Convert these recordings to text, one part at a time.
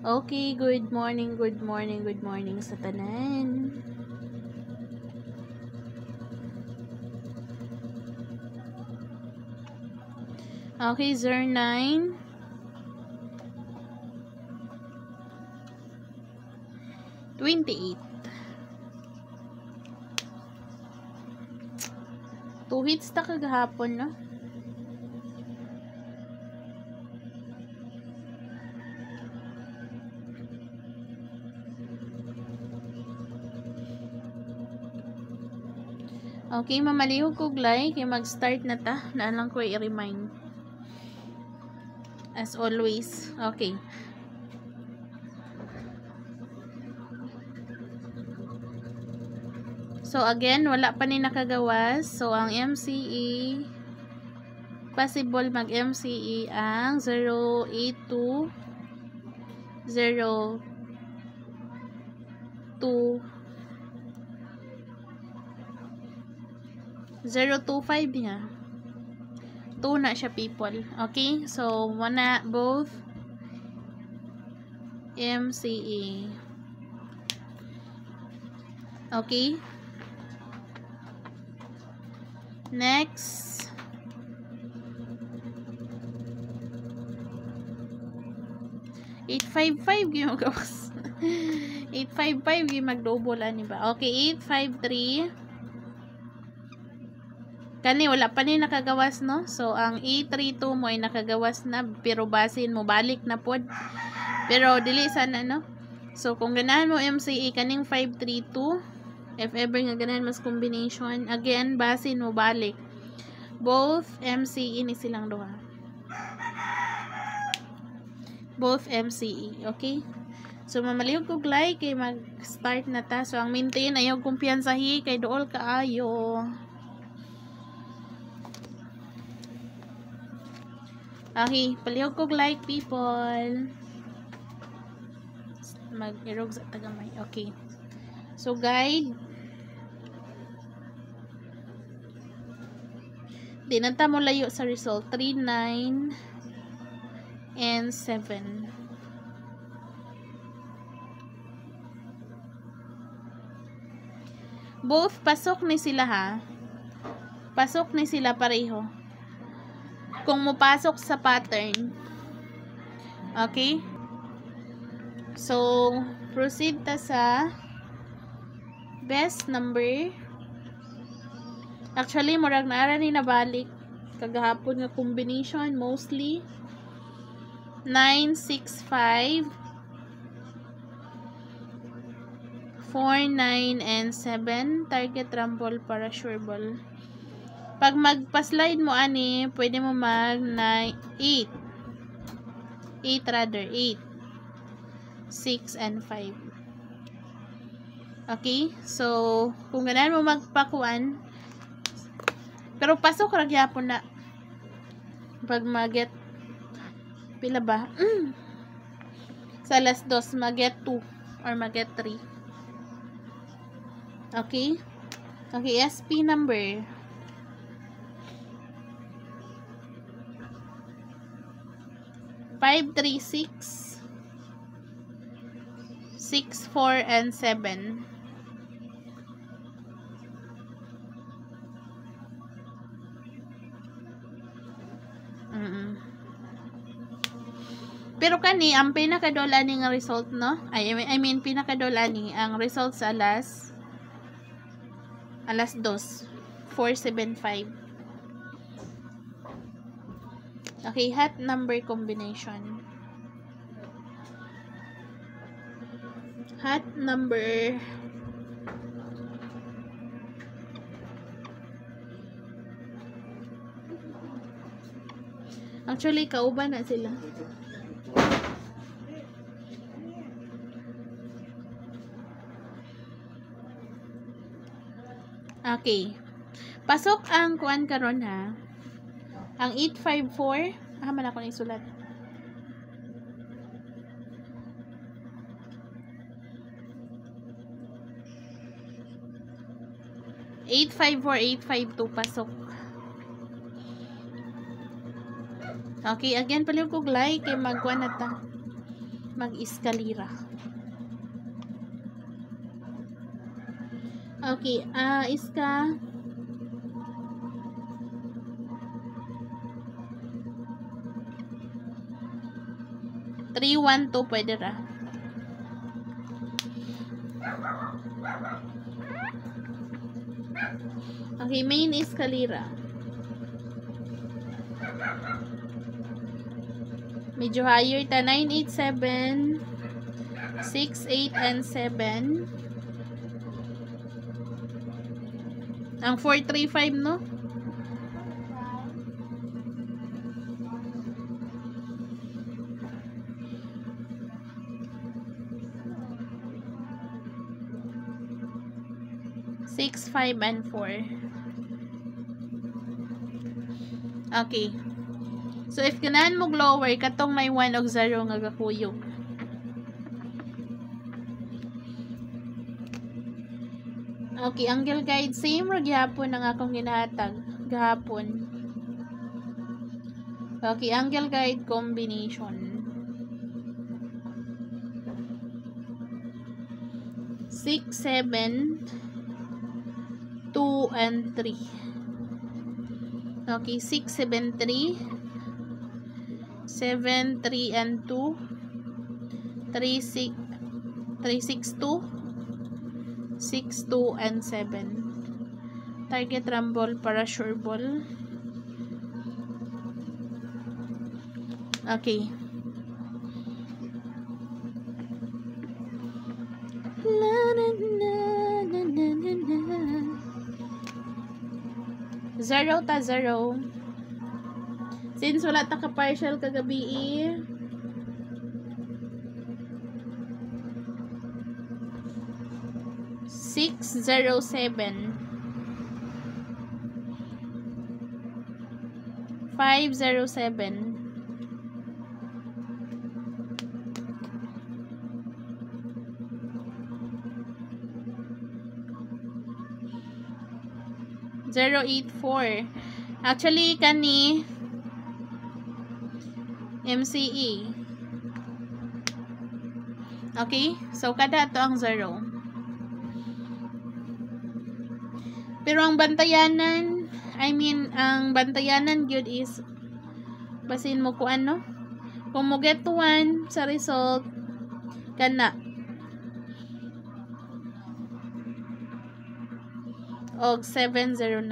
Okay, good morning sa tanan. Okay, 09 28. 2 hits ta kagahapon, no? Okay, mamalihog ko glay kay mag-start na ta. Naalang ko i-remind. As always. Okay. So again, wala pa ni nakagawas. So ang MCE possible mag-MCE ang 082 02 025 niya. 2 na siya, people. Okay? So, both MCE. Okay? Next. $855 yung magawas. 855 yung mag-double ani ba? Okay, 853. Kani wala pa ni nakagawas, no? So ang E32 mo ay nakagawas na, pero basin mo balik na pod. Pero dili sana, no? So kung ganahan mo MCE kaning 532, if ever nga ganahan mas combination, again basin mo balik. Both MCE ni silang duha. Both MCE, okay? So mamalihog ko glay kay mag-start na ta. So ang maintain ayaw kumpiyansahi kay dool kaayo. Okay, palihog ko like, people. Mag-irog sa tagamay. Okay. So, guide. Di nanta mo layo sa result. 3, 9, and 7. Both pasok ni sila, ha? Pasok ni sila pareho. Kung mupasok sa pattern. Okay? So, proceed ta sa best number. Actually, murag naara ni nabalik kagahapon nga combination mostly 9, 6, 5, 4, 9, and 7. Target rumble para sure ball. Pag magpa-slide mo ani, pwede mo mag 8. 8 rather, 8. 6 and 5. Okay? So, kung ganahan mo magpakuan, pero pasok ra gyapon na. Pag mag-get pila ba? Sa last 2 mag-get 2 or mag-get 3. Okay? Okay, SP number 5, 3, 6, 6, 4, and 7. Pero kani, ang pinakadola ni nga result, no? I mean, pinakadola ni ang result sa alas 2, 475. Okay, hot number combination. Hot number actually, kauban na sila. Okay. Pasok ang kuan karon, ha. Ang 854, man ako na isulat. (854) 852 pasok. Okay, again pala ko like kay magkuan na ta. Mag-eskalera. Okay, iska 312 pwede ra. Okay, main eskalera. Medyo higher ta 987 68 and 7. Ang 435 no? Six, 5, and 4. Okay. So, if ganahan mo lower, katong may 1 og 0 nga gakuyog. Okay, angle guide. Same ra gihapon ang akong ginahatag. Gahapon. Okay, angle guide combination. 6, 7, 2, and 3. Okay, 6, 7, 3. 7, 3, and 2. 3, 6, 2. 6, 2, and 7. Target rumble para sure ball. Okay. La, na, na, na, na, na, na. 0 ta 0. Since wala ta ka partial kagabi 607 507 084. Actually, kani MCE. Okay? So, kada to ang 0. Pero ang bantayanan, ang bantayanan yun is basin mo kung ano. Kung mo get 1 sa result, kana. Og 709.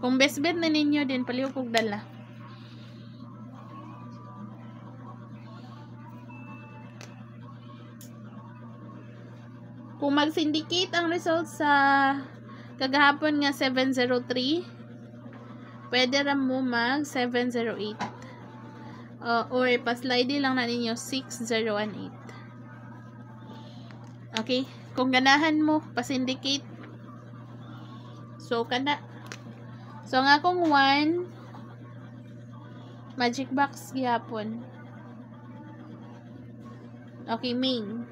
Kung best bet na ninyo din, paliw kong dala. Kung mag-syndicate ang result sa kagahapon nga 703, pwede ram mo mag 708. Or pa-slide lang na ninyo 6018. Okay? Kung ganahan mo, pa-syndicate. So, kana. So, ang akong 1, magic box gihapon. Okay, main.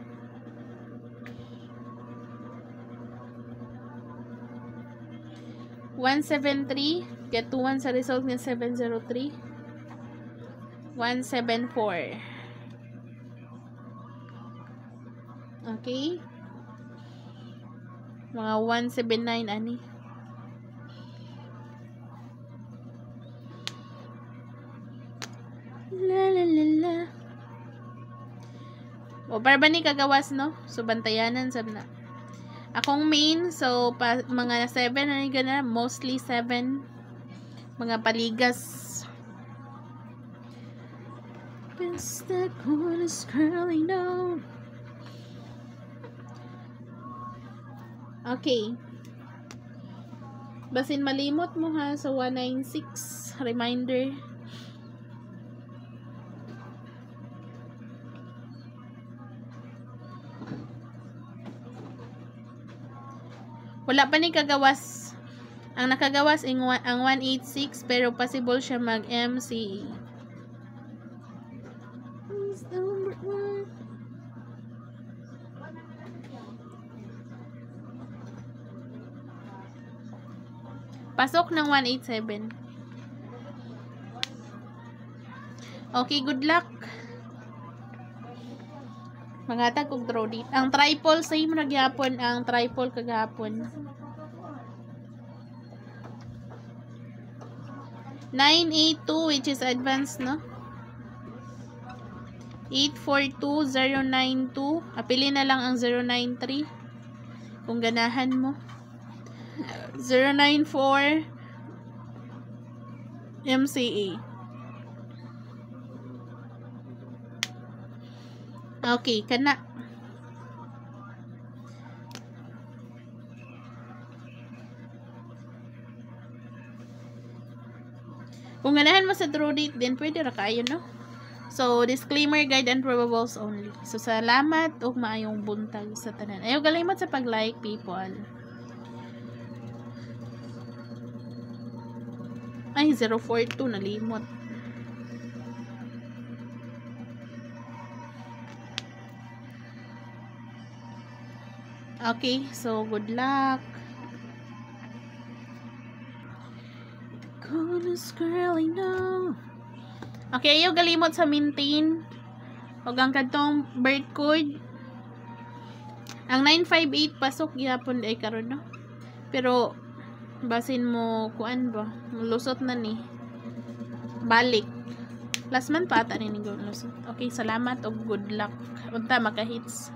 $173. Get to 1 sa result ng 703. 174. Okay. Mga 179 ani. La la la la. O para ba ni kagawas no? So bantayanan sab na. Akong main, so mga 7 ani gana, mostly 7. Mga paligas. That corn is curling down. Okay. Basin malimot mo ha sa 196 reminder. Wala pa ni kagawas. Ang nakagawas ang 186 pero possible siya mag MCE. Pasok ng 187. Okay, good luck. Mangatag og draw date. Ang triple same ra gyapon ang triple kagahapon. 982 which is advance, no? 842092. Apili na lang ang 093 kung ganahan mo. 094 MCA. Okay, kana. Kung ganahan mo sa draw date din, pwede ra kayo, no? So, disclaimer, guide and probables only. So, salamat ug maayong buntag sa tanan. Ayaw galimot sa pag-like, people. Ay, 042, nalimot. Okay, so good luck. Goodness, girl, I know. Okay, ayaw galimot sa maintain. Huwag ang katong birth code. Ang 958 pasok gyapon ay karon, no? Pero basin mo kuan ba? Lusot na ni. Balik. Last month pa ata ni lusot. Okay, salamat og good luck. Unta maka-hits.